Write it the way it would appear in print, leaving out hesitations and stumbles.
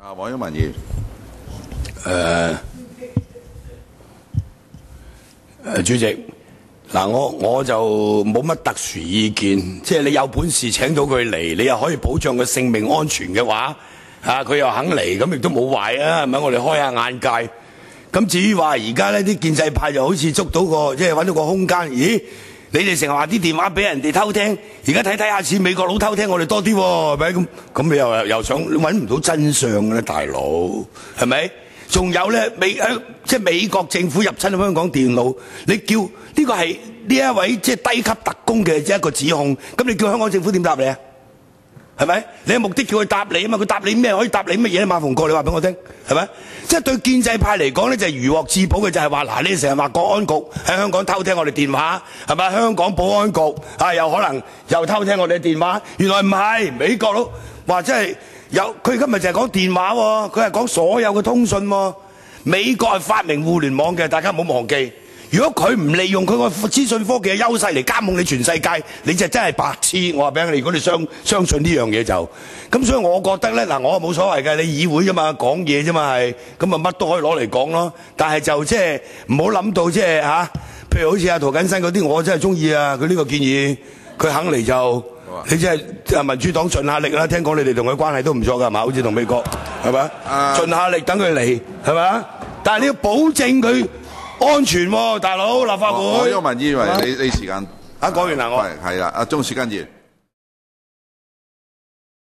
黃毓民議員，主席，我就冇乜特殊意見，即係你有本事請到佢嚟，你又可以保障佢性命安全嘅話，佢又肯嚟，咁亦都冇壞啊，係咪？我哋開下眼界。咁至於話而家呢啲建制派就好似捉到個即係揾到個空間，咦？你哋成日話啲電話俾人哋偷聽，而家睇睇下似美國佬偷聽我哋多啲喎，係咪？咁你又想揾唔到真相嘅咧，大佬係咪？仲有咧即係美國政府入侵香港電腦，你叫呢個係呢一位即係低級特工嘅一個指控，咁你叫香港政府點答你啊？係咪？你嘅目的叫佢答你啊嘛？佢答你咩？可以答你乜嘢？馬逢國，你話俾我聽，係咪？即係對建制派嚟講咧，就係如獲至寶嘅，就係話嗱，你成日話國安局喺香港偷聽我哋電話，係咪？香港保安局有可能又偷聽我哋嘅電話，原來唔係美國佬話即係有，佢今日就係講電話喎，佢係講所有嘅通訊喎。美國係發明互聯網嘅，大家唔好忘記。如果佢唔利用佢個資訊科技嘅優勢嚟監控你全世界，你就真係白痴。我話俾你，如果你相信呢樣嘢就咁，所以我覺得咧嗱，我冇所謂嘅，你議會啫嘛，講嘢啫嘛係，咁啊乜都可以攞嚟講咯。但係就即係唔好諗到即係譬如好似阿涂謹申嗰啲，我真係中意啊！佢呢個建議，佢肯嚟就你即係民主黨盡下力啦。聽講你哋同佢關係都唔錯㗎，係嘛？好似同美國係咪？盡下力等佢嚟係咪？但係你要保證佢安全喎，大佬，立法會。黃毓民議員，你時間講完啦，我係啦，鐘樹根議員。